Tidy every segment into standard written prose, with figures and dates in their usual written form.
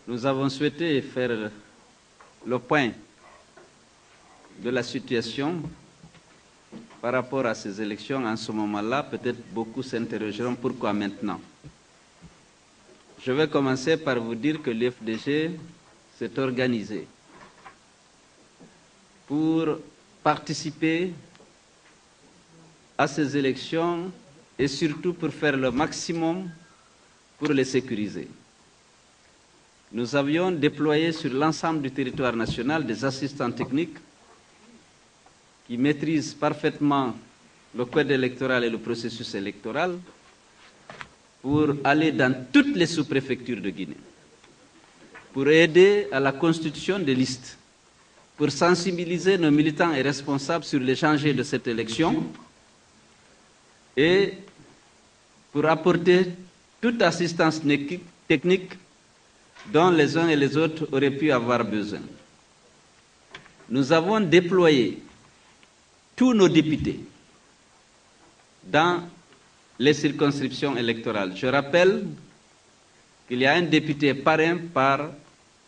Nous avons souhaité faire le point de la situation par rapport à ces élections en ce moment-là. Peut-être beaucoup s'interrogeront pourquoi maintenant. Je vais commencer par vous dire que l'UFDG s'est organisé pour participer à ces élections et surtout pour faire le maximum pour les sécuriser. Nous avions déployé sur l'ensemble du territoire national des assistants techniques qui maîtrisent parfaitement le code électoral et le processus électoral pour aller dans toutes les sous-préfectures de Guinée, pour aider à la constitution des listes, pour sensibiliser nos militants et responsables sur les enjeux de cette élection et pour apporter toute assistance technique dont les uns et les autres auraient pu avoir besoin. Nous avons déployé tous nos députés dans les circonscriptions électorales. Je rappelle qu'il y a un député parrain par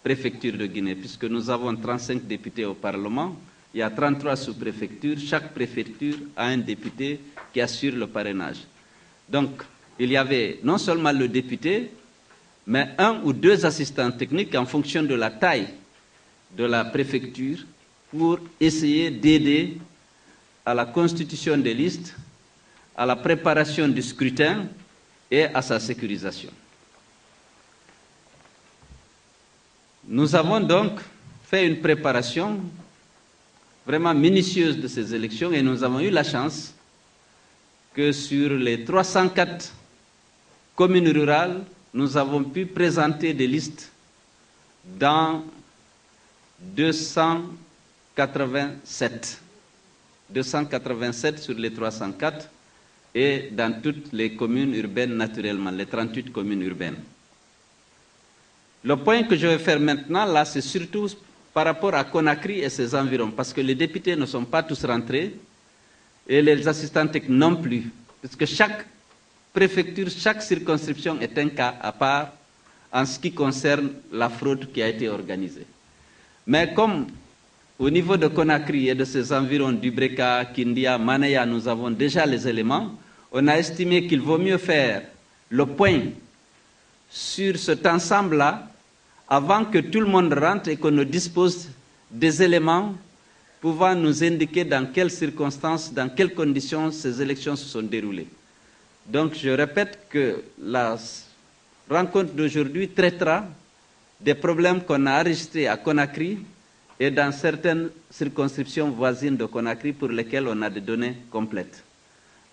préfecture de Guinée, puisque nous avons 35 députés au Parlement, il y a 33 sous-préfectures, chaque préfecture a un député qui assure le parrainage. Donc, il y avait non seulement le député, mais un ou deux assistants techniques en fonction de la taille de la préfecture pour essayer d'aider à la constitution des listes, à la préparation du scrutin et à sa sécurisation. Nous avons donc fait une préparation vraiment minutieuse de ces élections et nous avons eu la chance que sur les 304 communes rurales, nous avons pu présenter des listes dans 287 sur les 304 et dans toutes les communes urbaines naturellement, les 38 communes urbaines. Le point que je vais faire maintenant, là, c'est surtout par rapport à Conakry et ses environs, parce que les députés ne sont pas tous rentrés et les assistants techniques non plus, parce que chaque préfecture, chaque circonscription est un cas à part en ce qui concerne la fraude qui a été organisée. Mais comme au niveau de Conakry et de ses environs, du Breka, Kindia, Manaya, nous avons déjà les éléments, on a estimé qu'il vaut mieux faire le point sur cet ensemble-là avant que tout le monde rentre et qu'on ne dispose des éléments pouvant nous indiquer dans quelles circonstances, dans quelles conditions ces élections se sont déroulées. Donc je répète que la rencontre d'aujourd'hui traitera des problèmes qu'on a enregistrés à Conakry et dans certaines circonscriptions voisines de Conakry pour lesquelles on a des données complètes.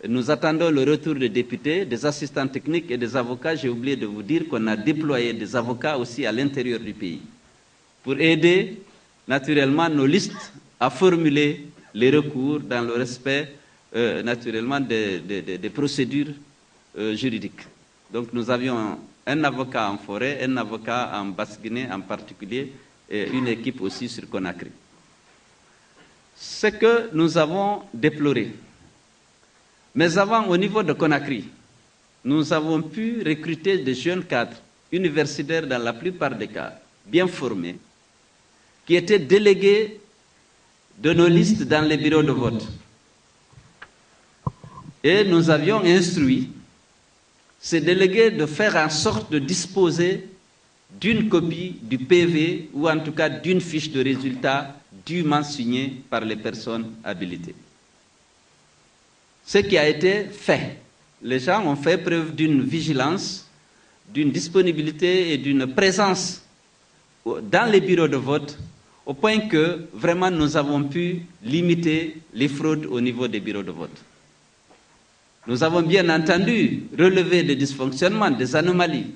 Nous attendons le retour des députés, des assistants techniques et des avocats. J'ai oublié de vous dire qu'on a déployé des avocats aussi à l'intérieur du pays pour aider naturellement nos listes à formuler les recours dans le respect naturellement des procédures juridiques. Donc nous avions un avocat en forêt, un avocat en Basse-Guinée en particulier et une équipe aussi sur Conakry. Ce que nous avons déploré. Mais avant, au niveau de Conakry, nous avons pu recruter des jeunes cadres universitaires dans la plupart des cas, bien formés, qui étaient délégués de nos listes dans les bureaux de vote. Et nous avions instruit ces délégués de faire en sorte de disposer d'une copie du PV ou en tout cas d'une fiche de résultat dûment signée par les personnes habilitées. Ce qui a été fait. Les gens ont fait preuve d'une vigilance, d'une disponibilité et d'une présence dans les bureaux de vote au point que vraiment nous avons pu limiter les fraudes au niveau des bureaux de vote. Nous avons bien entendu relever des dysfonctionnements, des anomalies,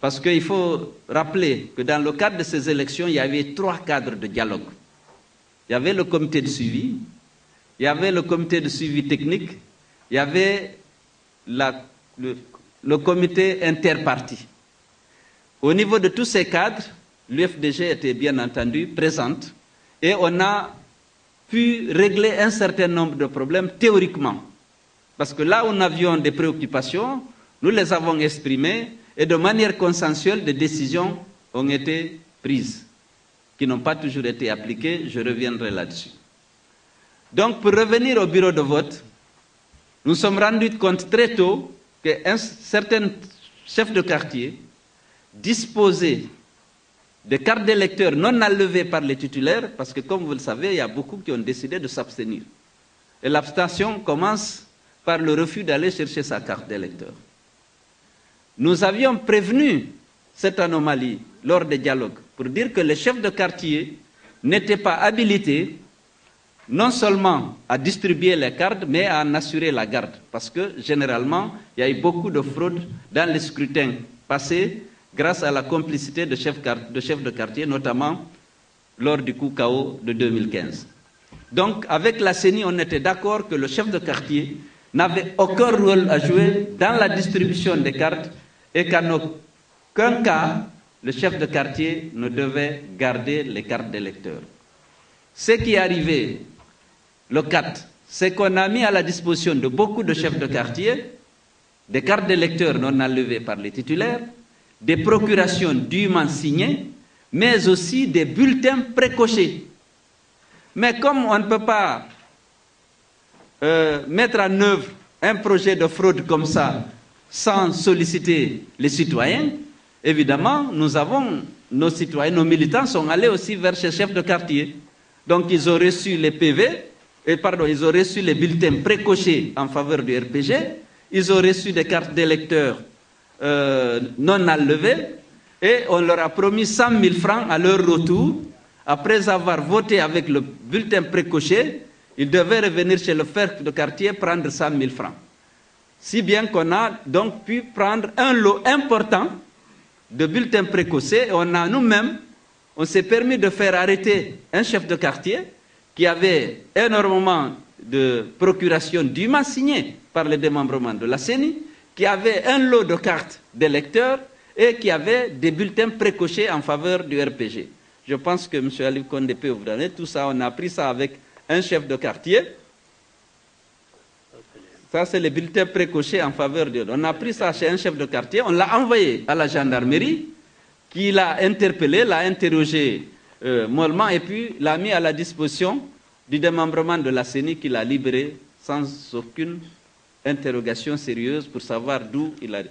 parce qu'il faut rappeler que dans le cadre de ces élections, il y avait 3 cadres de dialogue. Il y avait le comité de suivi, il y avait le comité de suivi technique, il y avait le comité interparti. Au niveau de tous ces cadres, l'UFDG était bien entendu présente et on a pu régler un certain nombre de problèmes théoriquement. Parce que là où nous avions des préoccupations, nous les avons exprimées et de manière consensuelle, des décisions ont été prises, qui n'ont pas toujours été appliquées, je reviendrai là-dessus. Donc, pour revenir au bureau de vote, nous sommes rendus compte très tôt qu'un certain chef de quartier disposait de cartes d'électeurs non enlevées par les titulaires, parce que comme vous le savez, il y a beaucoup qui ont décidé de s'abstenir. Et l'abstention commence par le refus d'aller chercher sa carte d'électeur. Nous avions prévenu cette anomalie lors des dialogues pour dire que les chefs de quartier n'étaient pas habilités non seulement à distribuer les cartes, mais à en assurer la garde. Parce que généralement, il y a eu beaucoup de fraudes dans les scrutins passés grâce à la complicité de chefs de quartier, notamment lors du coup KO de 2015. Donc, avec la CENI, on était d'accord que le chef de quartier n'avait aucun rôle à jouer dans la distribution des cartes et qu'en aucun cas, le chef de quartier ne devait garder les cartes d'électeurs. Ce qui est arrivé le 4, c'est qu'on a mis à la disposition de beaucoup de chefs de quartier des cartes d'électeurs non enlevées par les titulaires, des procurations dûment signées, mais aussi des bulletins précochés. Mais comme on ne peut pas mettre en œuvre un projet de fraude comme ça sans solliciter les citoyens, évidemment, nos citoyens, nos militants sont allés aussi vers ces chefs de quartier. Donc ils ont reçu les ils ont reçu les bulletins précochés en faveur du RPG, ils ont reçu des cartes d'électeurs non enlevées, et on leur a promis 100 000 francs à leur retour. Après avoir voté avec le bulletin précoché, ils devaient revenir chez le chef de quartier prendre 100 000 francs. Si bien qu'on a donc pu prendre un lot important de bulletins précochés, et on s'est permis de faire arrêter un chef de quartier qui avait énormément de procurations dûment signées par le démembrement de la CENI, qui avait un lot de cartes d'électeurs et qui avait des bulletins précochés en faveur du RPG. Je pense que M. Ali Condé peut vous donner tout ça. On a pris ça avec un chef de quartier. Ça, c'est les bulletins précochés en faveur de... On a pris ça chez un chef de quartier, on l'a envoyé à la gendarmerie, qui l'a interpellé, l'a interrogé mollement, et puis l'a mis à la disposition du démembrement de la CENI, qui l'a libéré sans aucune interrogation sérieuse pour savoir d'où il a...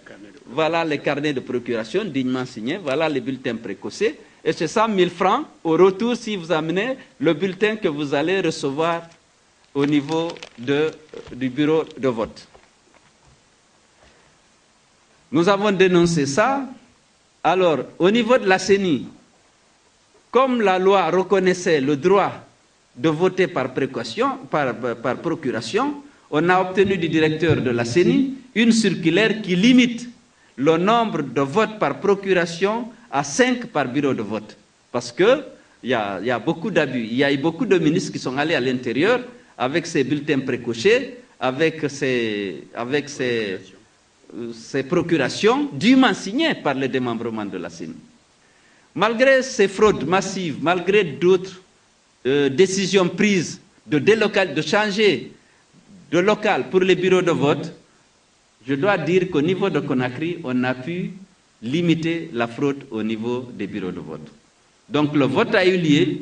Voilà les carnets de procuration dignement signés, voilà les bulletins précochés, et c'est 100 000 francs au retour si vous amenez le bulletin que vous allez recevoir au niveau du bureau de vote. Nous avons dénoncé ça. Alors, au niveau de la CENI, comme la loi reconnaissait le droit de voter par procuration, on a obtenu du directeur de la CENI une circulaire qui limite le nombre de votes par procuration à 5 par bureau de vote. Parce qu'il y a beaucoup d'abus. Il y a eu beaucoup de ministres qui sont allés à l'intérieur avec ces bulletins précochés, avec ces procurations dûment signées par le démembrement de la CENI. Malgré ces fraudes massives, malgré d'autres décisions prises de changer de local pour les bureaux de vote, je dois dire qu'au niveau de Conakry, on a pu limiter la fraude au niveau des bureaux de vote. Donc le vote a eu lieu,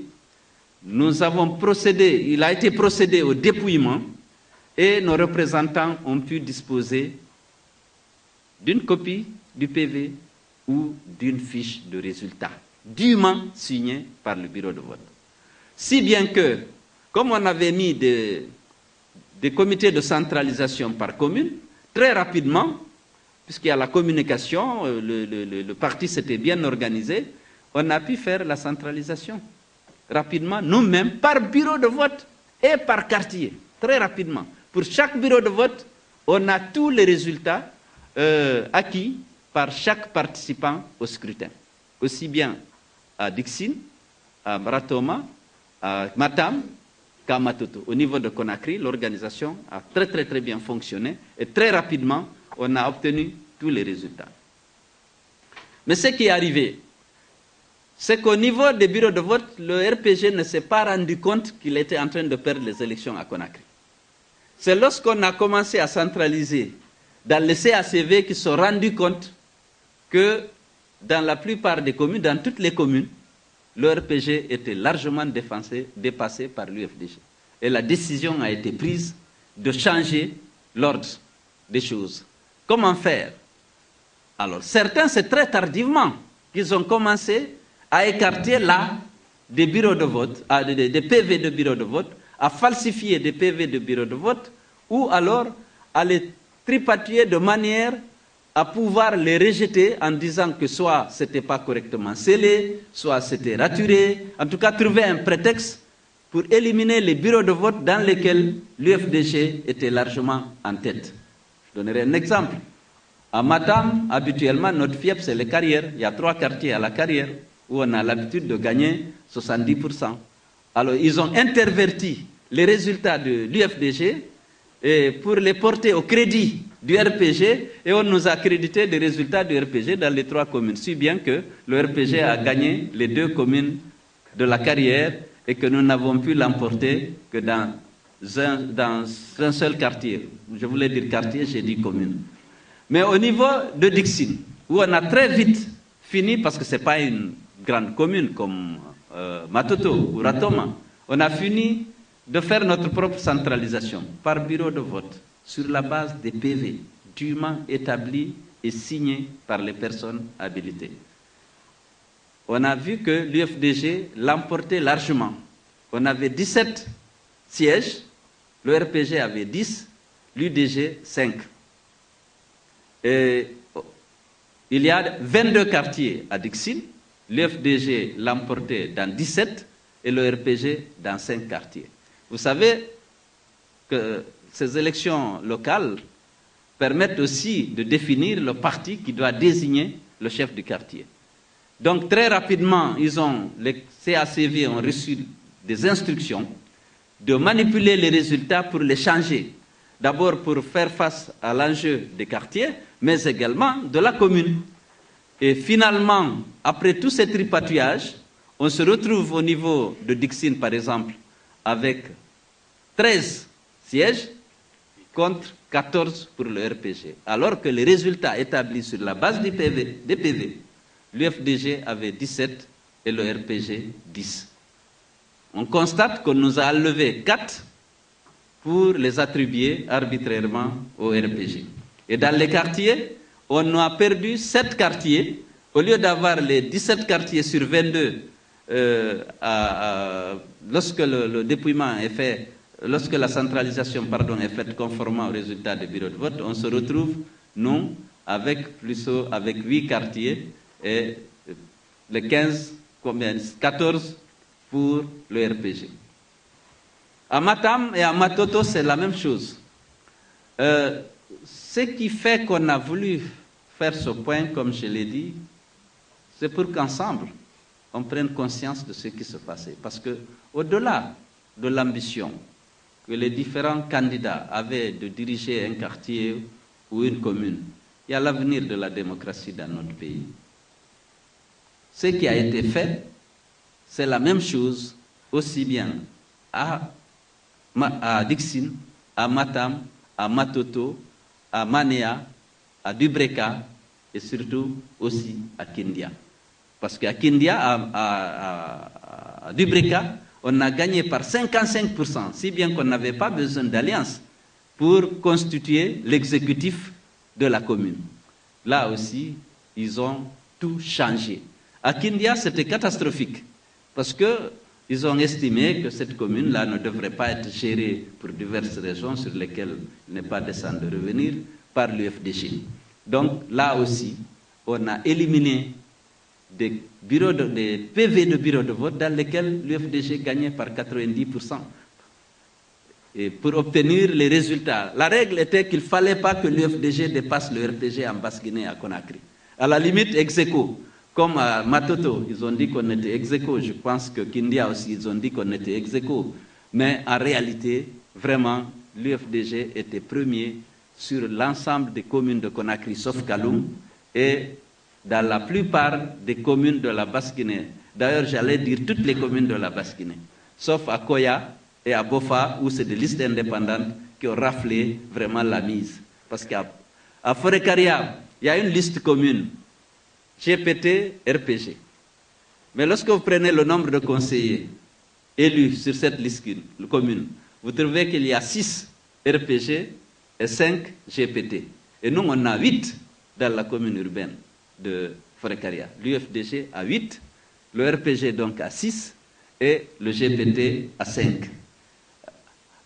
il a été procédé au dépouillement et nos représentants ont pu disposer d'une copie du PV ou d'une fiche de résultat dûment signée par le bureau de vote. Si bien que, comme on avait mis des comités de centralisation par commune, très rapidement, puisqu'il y a la communication, le parti s'était bien organisé, on a pu faire la centralisation rapidement, nous-mêmes, par bureau de vote et par quartier, très rapidement. Pour chaque bureau de vote, on a tous les résultats acquis par chaque participant au scrutin, aussi bien à Dixine, à Bratoma, à Matam qu'à Matoto. Au niveau de Conakry, l'organisation a très bien fonctionné et très rapidement, on a obtenu tous les résultats. Mais ce qui est arrivé, c'est qu'au niveau des bureaux de vote, le RPG ne s'est pas rendu compte qu'il était en train de perdre les élections à Conakry. C'est lorsqu'on a commencé à centraliser dans les CACV qu'ils se sont rendus compte que dans la plupart des communes, dans toutes les communes, le RPG était largement dépassé par l'UFDG. Et la décision a été prise de changer l'ordre des choses. Comment faire? Alors, certains, c'est très tardivement qu'ils ont commencé à écarter là des bureaux de vote, des PV de bureaux de vote, à falsifier des PV de bureaux de vote, ou alors à les tripatouiller de manière à pouvoir les rejeter en disant que soit ce n'était pas correctement scellé, soit c'était raturé, en tout cas trouver un prétexte pour éliminer les bureaux de vote dans lesquels l'UFDG était largement en tête. Je donnerai un exemple. À Matam, habituellement, notre fief, c'est les carrières. Il y a 3 quartiers à la carrière où on a l'habitude de gagner 70%. Alors, ils ont interverti les résultats de l'UFDG pour les porter au crédit du RPG et on nous a crédité des résultats du RPG dans les 3 communes, si bien que le RPG a gagné les 2 communes de la carrière et que nous n'avons pu l'emporter que dans un seul quartier. Je voulais dire quartier, j'ai dit commune. Mais au niveau de Dixine, où on a très vite fini, parce que ce n'est pas une grande commune comme Matoto ou Ratoma, on a fini de faire notre propre centralisation par bureau de vote sur la base des PV dûment établis et signés par les personnes habilitées. On a vu que l'UFDG l'emportait largement. On avait 17 sièges, le RPG avait 10, l'UDG 5. Et il y a 22 quartiers à Dixine, l'UFDG l'emportait dans 17 et le RPG dans 5 quartiers. Vous savez que ces élections locales permettent aussi de définir le parti qui doit désigner le chef du quartier. Donc très rapidement, les CACV ont reçu des instructions de manipuler les résultats pour les changer. D'abord pour faire face à l'enjeu des quartiers, mais également de la commune. Et finalement, après tout ce tripatouillage, on se retrouve au niveau de Dixine, par exemple, avec 13 sièges contre 14 pour le RPG. Alors que les résultats établis sur la base des PV, l'UFDG avait 17 et le RPG 10. On constate qu'on nous a enlevé 4 pour les attribuer arbitrairement au RPG. Et dans les quartiers, on a perdu 7 quartiers. Au lieu d'avoir les 17 quartiers sur 22, lorsque le dépouillement est fait, lorsque la centralisation est faite conformément aux résultats des bureaux de vote, on se retrouve, nous, avec 8 quartiers et les 14 pour le RPG. À Matam et à Matoto, c'est la même chose. Ce qui fait qu'on a voulu faire ce point, comme je l'ai dit, c'est pour qu'ensemble, on prenne conscience de ce qui se passait. Parce que, au-delà de l'ambition que les différents candidats avaient de diriger un quartier ou une commune, il y a l'avenir de la démocratie dans notre pays. Ce qui a été fait, c'est la même chose, aussi bien à Dixine, à Matam, à Matoto, à Manea, à Dubreka et surtout aussi à Kindia. Parce qu'à Kindia, à Dubreka, on a gagné par 55%, si bien qu'on n'avait pas besoin d'alliance pour constituer l'exécutif de la commune. Là aussi, ils ont tout changé. À Kindia, c'était catastrophique, parce qu'ils ont estimé que cette commune-là ne devrait pas être gérée pour diverses raisons sur lesquelles il n'est pas décent de revenir par l'UFDG. Donc là aussi, on a éliminé des PV de bureaux de vote dans lesquels l'UFDG gagnait par 90%. Et pour obtenir les résultats, la règle était qu'il ne fallait pas que l'UFDG dépasse le RPG en Basse-Guinée à Conakry. À la limite, ex aequo. Comme à Matoto, ils ont dit qu'on était ex aequo. Je pense que Kindia aussi, ils ont dit qu'on était ex aequo. Mais en réalité, vraiment, l'UFDG était premier sur l'ensemble des communes de Conakry, sauf Kaloum, et dans la plupart des communes de la Basse-Guinée. D'ailleurs, j'allais dire toutes les communes de la Basse-Guinée, sauf à Koya et à Bofa, où c'est des listes indépendantes qui ont raflé vraiment la mise. Parce qu'à Forécaria, il y a une liste commune GPT, RPG. Mais lorsque vous prenez le nombre de conseillers élus sur cette liste commune, vous trouvez qu'il y a 6 RPG et 5 GPT. Et nous, on a 8 dans la commune urbaine de Forêt-Caria. L'UFDG a 8, le RPG donc a 6 et le GPT a 5.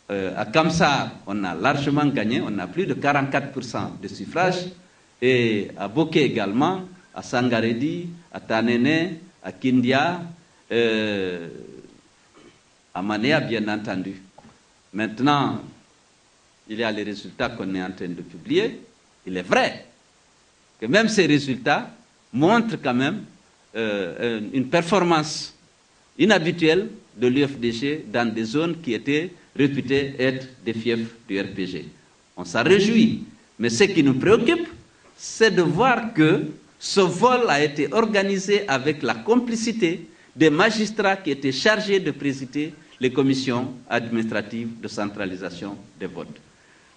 À Kamsar, on a largement gagné, on a plus de 44% de suffrages. Et à Boké également, à Sangaredi, à Tanene, à Kindia, à Manéa bien entendu. Maintenant, il y a les résultats qu'on est en train de publier. Il est vrai que même ces résultats montrent quand même une performance inhabituelle de l'UFDG dans des zones qui étaient réputées être des fiefs du RPG. On s'en réjouit, mais ce qui nous préoccupe, c'est de voir que ce vol a été organisé avec la complicité des magistrats qui étaient chargés de présider les commissions administratives de centralisation des votes.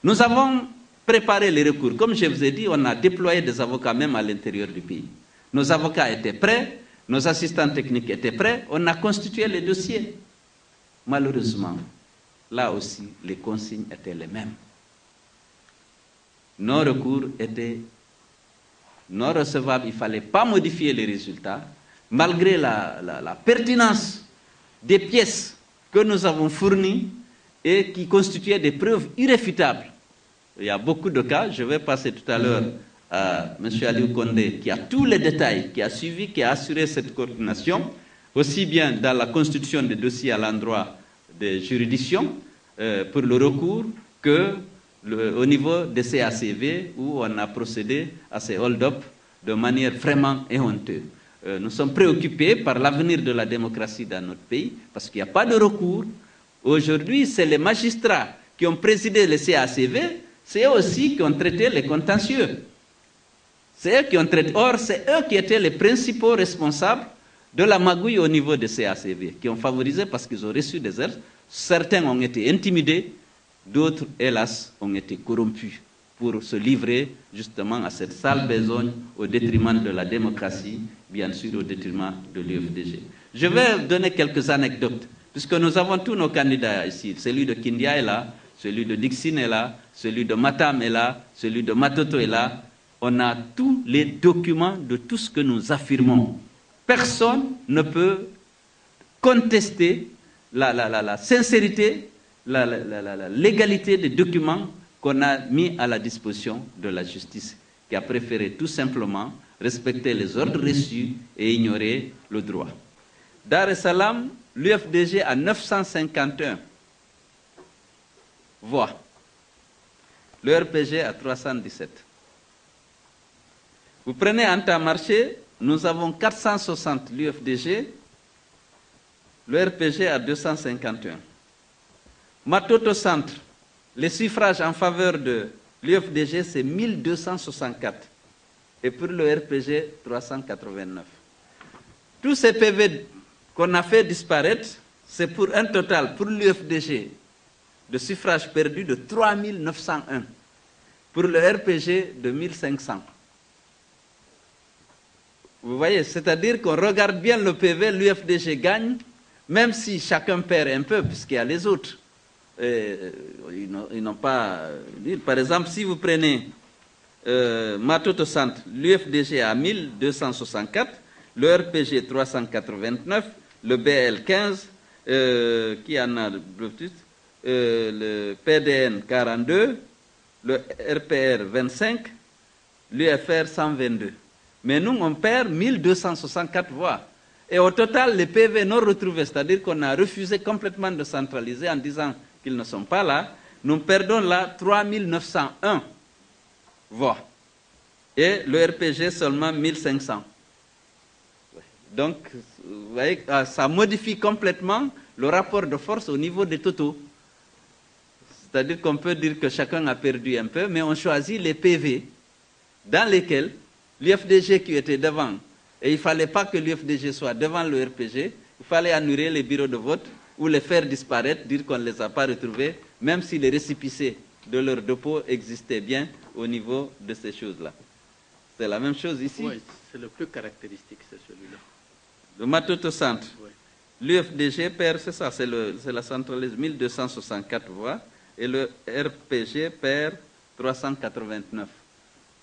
Nous avons préparé les recours. Comme je vous ai dit, on a déployé des avocats même à l'intérieur du pays. Nos avocats étaient prêts, nos assistants techniques étaient prêts, on a constitué les dossiers. Malheureusement, là aussi, les consignes étaient les mêmes. Nos recours étaient non recevables, il ne fallait pas modifier les résultats, malgré la pertinence des pièces que nous avons fournies et qui constituaient des preuves irréfutables. Il y a beaucoup de cas, je vais passer tout à l'heure à M. Aliou Condé, qui a tous les détails, qui a suivi, qui a assuré cette coordination, aussi bien dans la constitution des dossiers à l'endroit des juridictions pour le recours que au niveau des CACV où on a procédé à ces hold-up de manière vraiment honteuse. Nous sommes préoccupés par l'avenir de la démocratie dans notre pays parce qu'il n'y a pas de recours. Aujourd'hui, c'est les magistrats qui ont présidé les CACV, c'est eux aussi qui ont traité les contentieux. C'est eux qui ont traité. Or, c'est eux qui étaient les principaux responsables de la magouille au niveau des CACV, qui ont favorisé parce qu'ils ont reçu des aides. Certains ont été intimidés, d'autres, hélas, ont été corrompus pour se livrer justement à cette sale besogne au détriment de la démocratie, bien sûr au détriment de l'UFDG. Je vais donner quelques anecdotes, puisque nous avons tous nos candidats ici. Celui de Kindia est là, celui de Dixine est là, celui de Matam est là, celui de Matoto est là. On a tous les documents de tout ce que nous affirmons. Personne ne peut contester la sincérité, la légalité des documents qu'on a mis à la disposition de la justice, qui a préféré tout simplement respecter les ordres reçus et ignorer le droit. Dar es Salaam, l'UFDG a 951 voix. Le RPG a 317. Vous prenez Anta-Marché, nous avons 460 l'UFDG, le RPG a 251. Matoto Centre, les suffrages en faveur de l'UFDG, c'est 1264. Et pour le RPG, 389. Tous ces PV qu'on a fait disparaître, c'est pour un total, pour l'UFDG, de suffrages perdus de 3901. Pour le RPG, de 1500. Vous voyez, c'est-à-dire qu'on regarde bien le PV, l'UFDG gagne, même si chacun perd un peu, puisqu'il y a les autres. Ils n'ont pas... Par exemple, si vous prenez Matoto Centre, l'UFDG a 1264, le RPG 389, le BL 15, qui en a le plus, le PDN 42, le RPR 25, l'UFR 122. Mais nous, on perd 1264 voix. Et au total, les PV non retrouvés, c'est-à-dire qu'on a refusé complètement de centraliser en disant qu'ils ne sont pas là, nous perdons là 3901 voix. Et le RPG seulement 1500. Donc, vous voyez, ça modifie complètement le rapport de force au niveau des totaux. C'est-à-dire qu'on peut dire que chacun a perdu un peu, mais on choisit les PV dans lesquels l'UFDG qui était devant, et il ne fallait pas que l'UFDG soit devant le RPG, il fallait annuler les bureaux de vote ou les faire disparaître, dire qu'on ne les a pas retrouvés, même si les récépissés de leur dépôt existaient bien au niveau de ces choses-là. C'est la même chose ici. Oui, c'est le plus caractéristique, c'est celui-là. Le Matoto Centre. Oui. L'UFDG perd, c'est ça, c'est la centralise, 1264 voix, et le RPG perd 389.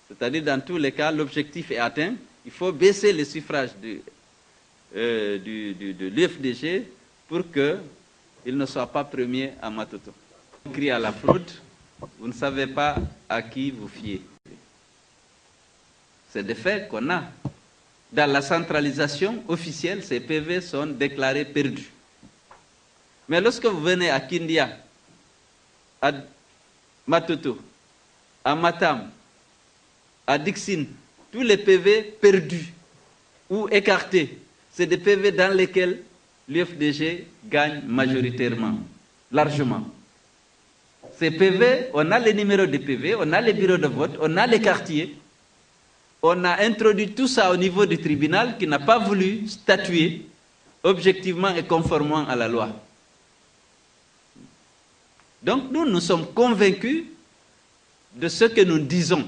C'est-à-dire, dans tous les cas, l'objectif est atteint. Il faut baisser les suffrages de l'UFDG pour qu'il ne soit pas premier à Matoto. On crie à la fraude, vous ne savez pas à qui vous fiez. C'est des faits qu'on a. Dans la centralisation officielle, ces PV sont déclarés perdus. Mais lorsque vous venez à Kindia, à Matoto, à Matam, à Dixine, tous les PV perdus ou écartés, c'est des PV dans lesquels l'UFDG gagne majoritairement, largement. Ces PV, on a les numéros de PV, on a les bureaux de vote, on a les quartiers. On a introduit tout ça au niveau du tribunal qui n'a pas voulu statuer objectivement et conformément à la loi. Donc nous sommes convaincus de ce que nous disons.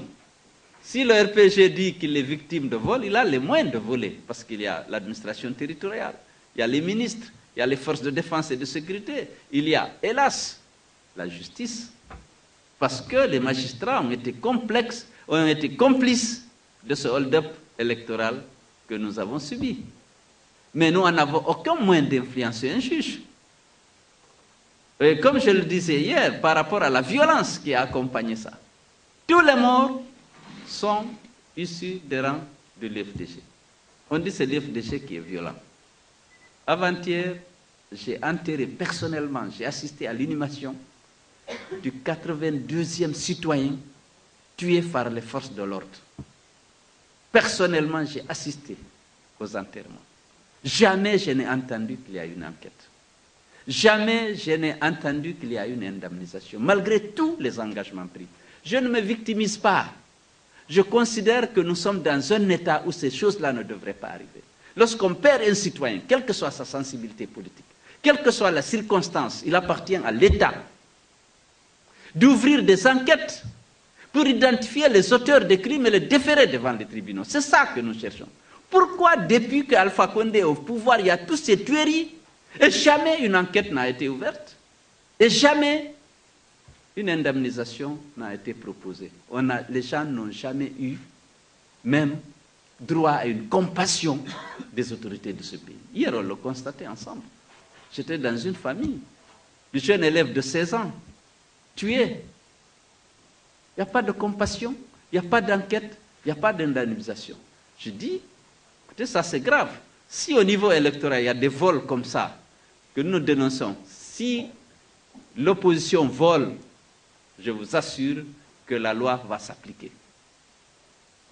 Si le RPG dit qu'il est victime de vol, il a les moyens de voler, parce qu'il y a l'administration territoriale, il y a les ministres, il y a les forces de défense et de sécurité, il y a, hélas, la justice, parce que les magistrats ont été complices de ce hold-up électoral que nous avons subi. Mais nous n'avons aucun moyen d'influencer un juge. Et comme je le disais hier, par rapport à la violence qui a accompagné ça, tous les morts sont issus des rangs de l'UFDG. On dit que c'est l'UFDG qui est violent. Avant-hier, j'ai enterré personnellement, j'ai assisté à l'inhumation du 82e citoyen tué par les forces de l'ordre. Personnellement, j'ai assisté aux enterrements. Jamais je n'ai entendu qu'il y a une enquête. Jamais je n'ai entendu qu'il y a une indemnisation, malgré tous les engagements pris. Je ne me victimise pas. Je considère que nous sommes dans un état où ces choses-là ne devraient pas arriver. Lorsqu'on perd un citoyen, quelle que soit sa sensibilité politique, quelle que soit la circonstance, il appartient à l'État d'ouvrir des enquêtes pour identifier les auteurs des crimes et les déférer devant les tribunaux. C'est ça que nous cherchons. Pourquoi, depuis qu'Alpha Condé est au pouvoir, il y a toutes ces tueries et jamais une enquête n'a été ouverte et jamais une indemnisation n'a été proposée? Les gens n'ont jamais eu même droit à une compassion des autorités de ce pays. Hier, on l'a constaté ensemble. J'étais dans une famille, le jeune élève de 16 ans, tué. Il n'y a pas de compassion, il n'y a pas d'enquête, il n'y a pas d'indemnisation. Je dis, écoutez, ça c'est grave. Si au niveau électoral, il y a des vols comme ça, que nous dénonçons, si l'opposition vole, je vous assure que la loi va s'appliquer.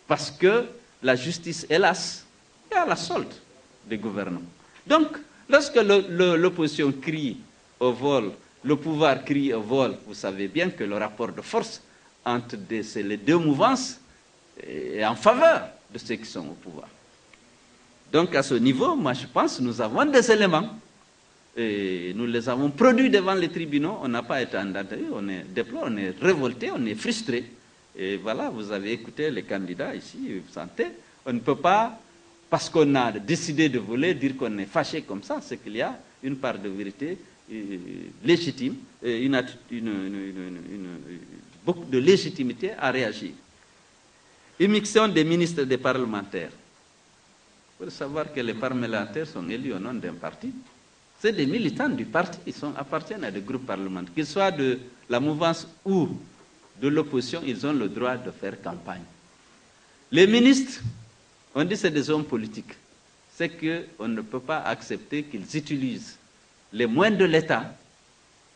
Parce que la justice, hélas, est à la solde des gouvernants. Donc, lorsque l'opposition crie au vol, le pouvoir crie au vol, vous savez bien que le rapport de force entre les deux mouvances est en faveur de ceux qui sont au pouvoir. Donc à ce niveau, moi je pense que nous avons des éléments et nous les avons produits devant les tribunaux. On n'a pas été endettés, on est déploré, on est révolté, on est frustré. Et voilà, vous avez écouté les candidats ici, vous sentez, on ne peut pas, parce qu'on a décidé de voler, dire qu'on est fâché comme ça. C'est qu'il y a une part de vérité légitime, beaucoup de légitimité à réagir. Immixtion des ministres et des parlementaires. Il faut savoir que les parlementaires sont élus au nom d'un parti. C'est des militants du parti, ils appartiennent à des groupes parlementaires. Qu'ils soient de la mouvance ou de l'opposition, ils ont le droit de faire campagne. Les ministres, on dit que c'est des hommes politiques. C'est qu'on ne peut pas accepter qu'ils utilisent les moyens de l'État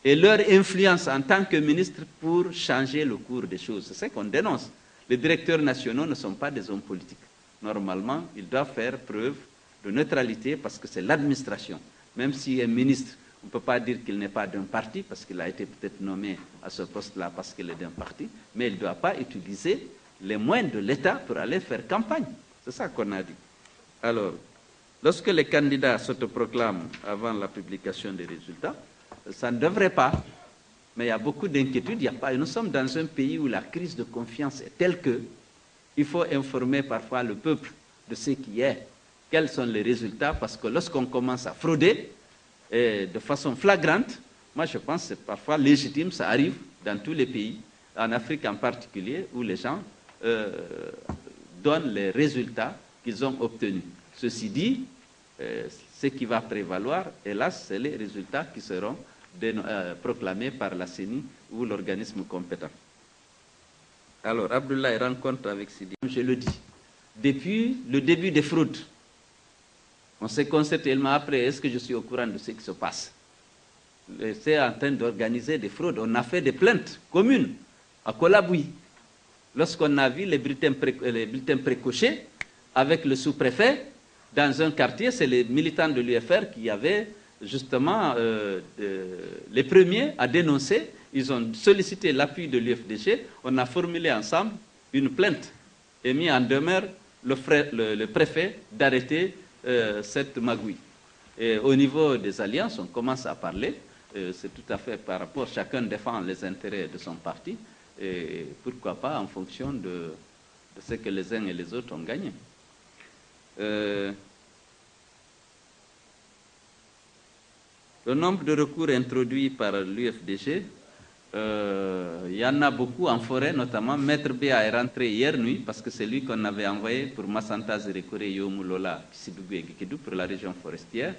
et leur influence en tant que ministre pour changer le cours des choses. C'est ce qu'on dénonce. Les directeurs nationaux ne sont pas des hommes politiques. Normalement, ils doivent faire preuve de neutralité parce que c'est l'administration. Même si un ministre, on ne peut pas dire qu'il n'est pas d'un parti parce qu'il a été peut-être nommé à ce poste-là parce qu'il est d'un parti, mais il ne doit pas utiliser les moyens de l'État pour aller faire campagne. C'est ça qu'on a dit. Alors, lorsque les candidats s'autoproclament avant la publication des résultats, ça ne devrait pas, mais il y a beaucoup d'inquiétudes. Nous sommes dans un pays où la crise de confiance est telle que il faut informer parfois le peuple de ce qui est, quels sont les résultats, parce que lorsqu'on commence à frauder de façon flagrante, moi je pense que c'est parfois légitime, ça arrive dans tous les pays, en Afrique en particulier, où les gens donnent les résultats qu'ils ont obtenus. Ceci dit, ce qui va prévaloir, hélas, c'est les résultats qui seront proclamés par la CENI ou l'organisme compétent. Alors, Abdoulaye rencontre avec Sidi, je le dis, depuis le début des fraudes, on s'est constaté tellement après, est-ce que je suis au courant de ce qui se passe? C'est en train d'organiser des fraudes. On a fait des plaintes communes à Kolaboui. Lorsqu'on a vu les bulletins précochés avec le sous-préfet dans un quartier, c'est les militants de l'UFR qui avaient justement les premiers à dénoncer. Ils ont sollicité l'appui de l'UFDG. On a formulé ensemble une plainte et mis en demeure le préfet d'arrêter cette magouille. Et au niveau des alliances, on commence à parler. C'est tout à fait par rapport, chacun défend les intérêts de son parti. Et pourquoi pas en fonction de ce que les uns et les autres ont gagné. Le nombre de recours introduits par l'UFDG, il y en a beaucoup en forêt, notamment. Maître Béa est rentré hier nuit parce que c'est lui qu'on avait envoyé pour Massanta Zérekore Yomulola Sidougou et Guikidou pour la région forestière.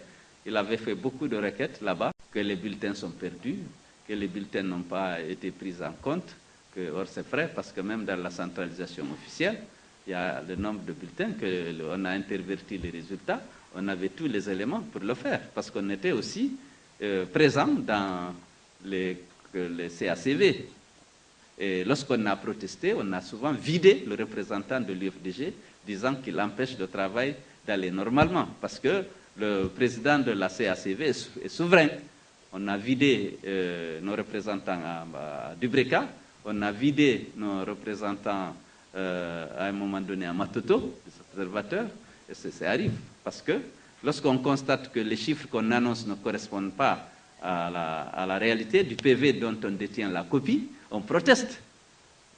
Il avait fait beaucoup de requêtes là-bas, que les bulletins sont perdus, que les bulletins n'ont pas été pris en compte. Or, c'est vrai parce que même dans la centralisation officielle, il y a le nombre de bulletins qu'on a interverti les résultats. On avait tous les éléments pour le faire parce qu'on était aussi présent dans les CACV. Et lorsqu'on a protesté, on a souvent vidé le représentant de l'UFDG disant qu'il empêche le travail d'aller normalement parce que le président de la CACV est souverain. On a vidé nos représentants à Dubreka, on a vidé nos représentants à un moment donné à Matoto, les observateurs, et ça arrive parce que lorsqu'on constate que les chiffres qu'on annonce ne correspondent pas à la réalité du PV dont on détient la copie, on proteste.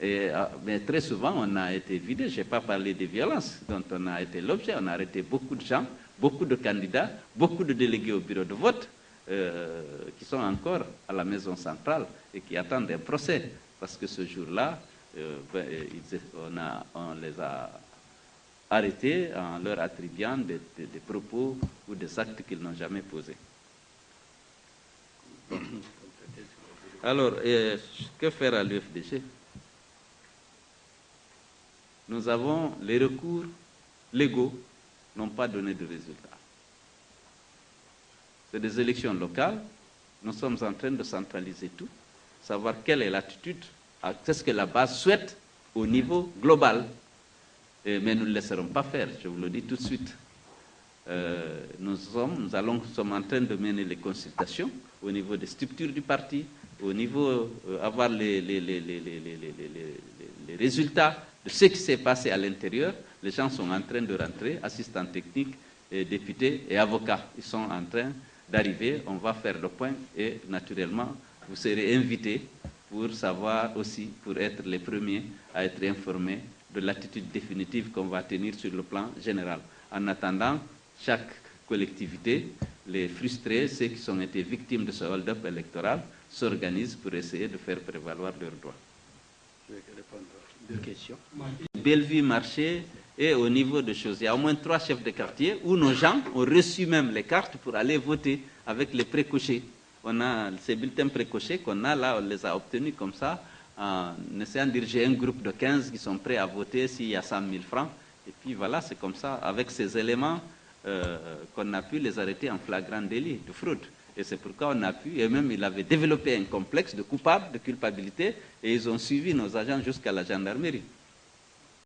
Mais très souvent, on a été vidé. Je n'ai pas parlé des violences dont on a été l'objet. On a arrêté beaucoup de gens, beaucoup de candidats, beaucoup de délégués au bureau de vote qui sont encore à la maison centrale et qui attendent un procès. Parce que ce jour-là, on les a arrêtés en leur attribuant des propos ou des actes qu'ils n'ont jamais posés. Alors, que faire à l'UFDG? Nous avons les recours légaux n'ont pas donné de résultats. C'est des élections locales. Nous sommes en train de centraliser tout, savoir quelle est l'attitude, qu'est-ce que la base souhaite au niveau global. Mais nous ne le laisserons pas faire, je vous le dis tout de suite. Nous sommes en train de mener les consultations au niveau des structures du parti, au niveau avoir les résultats de ce qui s'est passé à l'intérieur. Les gens sont en train de rentrer, assistants techniques, députés et avocats. Ils sont en train d'arriver, on va faire le point et naturellement, vous serez invités pour savoir aussi, pour être les premiers à être informés de l'attitude définitive qu'on va tenir sur le plan général. En attendant, chaque collectivité, les frustrés, ceux qui ont été victimes de ce hold-up électoral, s'organisent pour essayer de faire prévaloir leurs droits. Je vais répondre à 2 questions. Bellevue Marché et au niveau de choses. Il y a au moins 3 chefs de quartier où nos gens ont reçu même les cartes pour aller voter avec les précochés. On a ces bulletins précochés qu'on a là, on les a obtenus comme ça, en essayant de diriger un groupe de 15 qui sont prêts à voter s'il y a 100 000 francs. Et puis voilà, c'est comme ça, avec ces éléments qu'on a pu les arrêter en flagrant délit de fraude. Et c'est pourquoi on a pu, et même il avait développé un complexe de coupable, de culpabilité, et ils ont suivi nos agents jusqu'à la gendarmerie.